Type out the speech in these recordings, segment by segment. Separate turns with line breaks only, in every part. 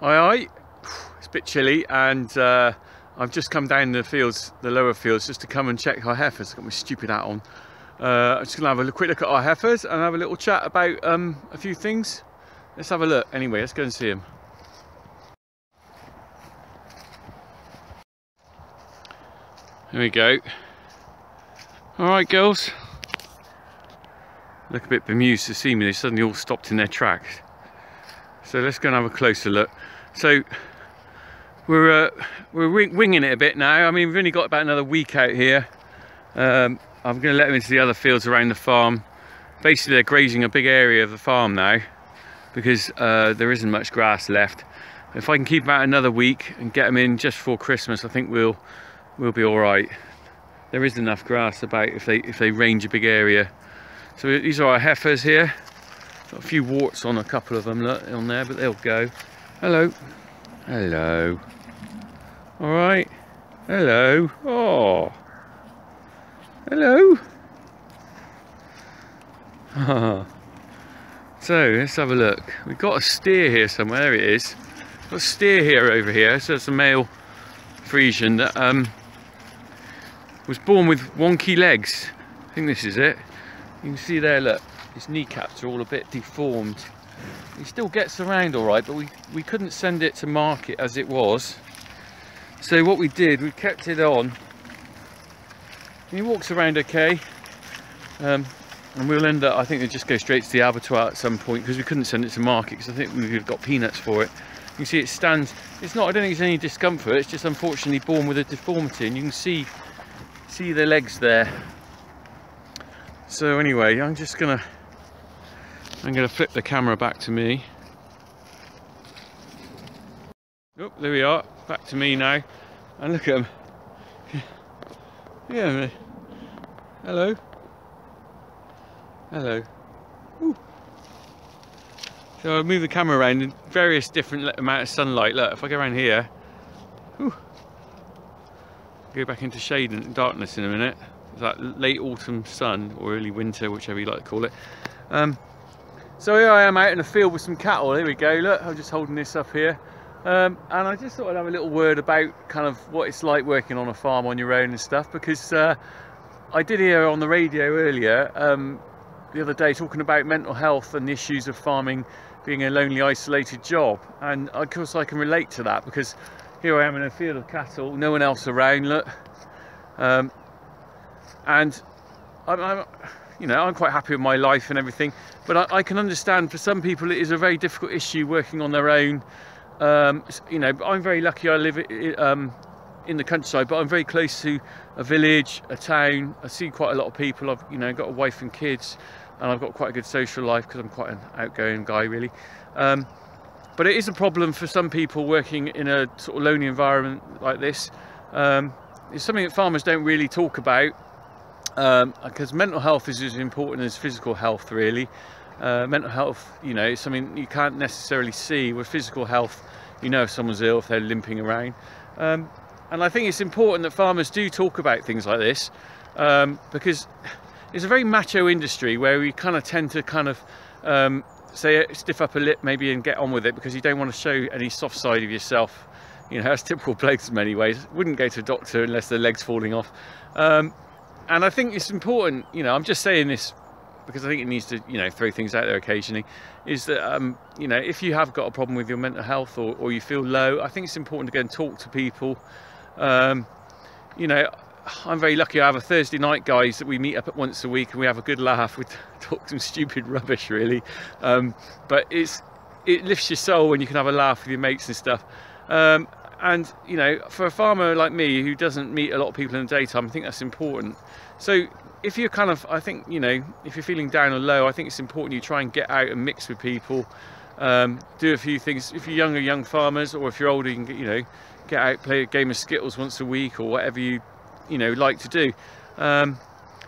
Aye, it's a bit chilly, and I've just come down the fields, the lower fields, just to come and check our heifers. I've got my stupid hat on. I'm just going to have a quick look at our heifers and have a little chat about a few things. Let's have a look. Anyway, let's go and see them. There we go. Alright, girls. Look a bit bemused to see me. They suddenly all stopped in their tracks. So let's go and have a closer look. So we're winging it a bit now. I mean, we've only got about another week out here. I'm going to let them into the other fields around the farm. Basically, they're grazing a big area of the farm now because there isn't much grass left. If I can keep them out another week and get them in just before Christmas, I think we'll be all right. There is enough grass about if they range a big area. So these are our heifers here. Got a few warts on a couple of them, look, on there, but they'll go. Hello. Hello. All right. Hello. Oh. Hello. So let's have a look. We've got a steer here somewhere. There it is. Got a steer here over here. So it's a male Friesian that was born with wonky legs. I think this is it. You can see there, look, his kneecaps are all a bit deformed. He still gets around all right, but we couldn't send it to market as it was. So what we did, we kept it on. He walks around okay, and we'll end up, I think, we'll just go straight to the abattoir at some point because we couldn't send it to market because I think we've got peanuts for it. You can see it stands. It's not. I don't think there's any discomfort. It's just unfortunately born with a deformity, and you can see the legs there. So anyway, I'm gonna flip the camera back to me. Oh, there we are, back to me now, and look at them. Yeah, hello. Hello. Ooh. So I'll move the camera around in various different amount of sunlight. Look, if I go around here, ooh, go back into shade and darkness in a minute. It's that late autumn sun or early winter, whichever you like to call it. So here I am out in the field with some cattle. There we go. Look, I'm just holding this up here, and I just thought I'd have a little word about kind of what it's like working on a farm on your own and stuff, because I did hear on the radio earlier the other day talking about mental health and the issues of farming being a lonely, isolated job, and of course I can relate to that because here I am in a field of cattle, no one else around. Look, and I'm quite happy with my life and everything, but I can understand for some people it is a very difficult issue working on their own. You know, I'm very lucky. I live in the countryside, but I'm very close to a village, a town. I see quite a lot of people. I've got a wife and kids, and I've got quite a good social life because I'm quite an outgoing guy, really. But it is a problem for some people working in a sort of lonely environment like this. It's something that farmers don't really talk about, because mental health is as important as physical health, really. Mental health, is something you can't necessarily see. With physical health, if someone's ill, if they're limping around. And I think it's important that farmers do talk about things like this, because it's a very macho industry where we kind of tend to say stiff upper lip maybe and get on with it because you don't want to show any soft side of yourself. That's typical blokes in many ways. Wouldn't go to a doctor unless their leg's falling off. And I think it's important, I'm just saying this because I think it needs to, throw things out there occasionally, is that, if you have got a problem with your mental health or you feel low, I think it's important to go and talk to people. I'm very lucky. I have a Thursday night guys that we meet up at once a week and we have a good laugh. We talk some stupid rubbish, really. But it lifts your soul when you can have a laugh with your mates and stuff. And for a farmer like me who doesn't meet a lot of people in the daytime, I think that's important. So if you're if you're feeling down or low, I think it's important you try and get out and mix with people, do a few things. If you're young farmers, or if you're older, you can get out, play a game of Skittles once a week or whatever you like to do. And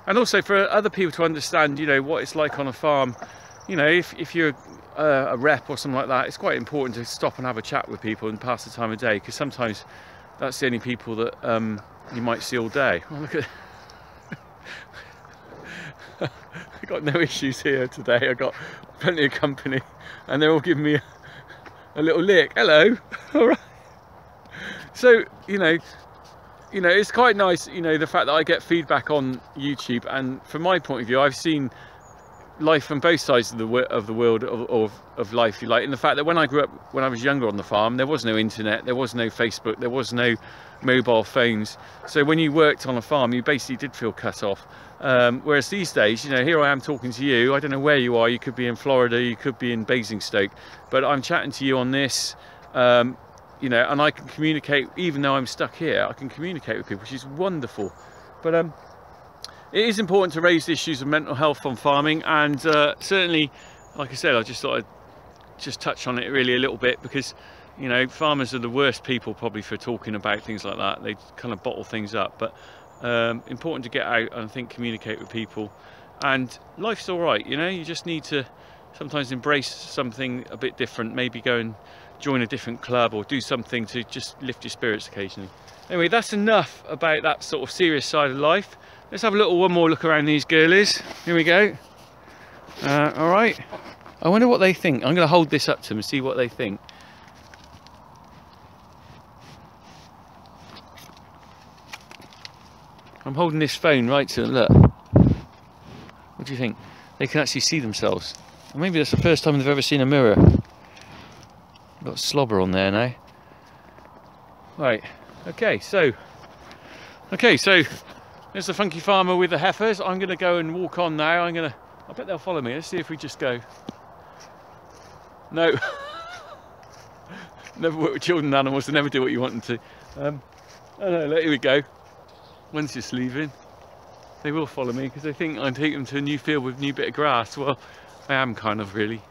also for other people to understand what it's like on a farm. If you're a rep or something like that, it's quite important to stop and have a chat with people and pass the time of day, because sometimes that's the only people that you might see all day. Oh, look at I've got no issues here today. I've got plenty of company and they're all giving me a little lick. Hello. All right. So, you know, it's quite nice, you know, the fact that I get feedback on YouTube, and from my point of view, I've seen life from both sides of the world of life. Like, in the fact that when I grew up, when I was younger on the farm, there was no internet, there was no Facebook, there was no mobile phones. So when you worked on a farm, you basically did feel cut off. Whereas these days, you know, here I am talking to you. I don't know where you are. You could be in Florida, you could be in Basingstoke, but I'm chatting to you on this. You know, and I can communicate, even though I'm stuck here, I can communicate with people, which is wonderful. But it is important to raise the issues of mental health on farming, and certainly, like I said, I just thought I'd just touch on it really a little bit, because, you know, farmers are the worst people probably for talking about things like that. They kind of bottle things up, but important to get out and I think communicate with people. And life's all right, you know, you just need to sometimes embrace something a bit different, maybe go and join a different club or do something to just lift your spirits occasionally. Anyway, that's enough about that sort of serious side of life. Let's have one more look around these girlies. Here we go. All right. I wonder what they think. I'm going to hold this up to them and see what they think. I'm holding this phone right to them. Look. What do you think? They can actually see themselves. Maybe that's the first time they've ever seen a mirror. Got slobber on there now. Right. Okay. So there's the funky farmer with the heifers. I'm going to go and walk on now. I bet they'll follow me. Let's see if we just go. No. Never work with children and animals. They never do what you want them to. Oh no, here we go. One's just leaving. They will follow me because they think I'm taking them to a new field with a new bit of grass. Well, I am kind of, really.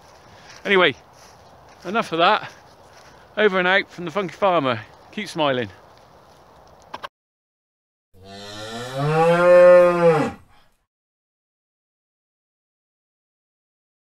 Anyway, enough of that. Over and out from the funky farmer. Keep smiling.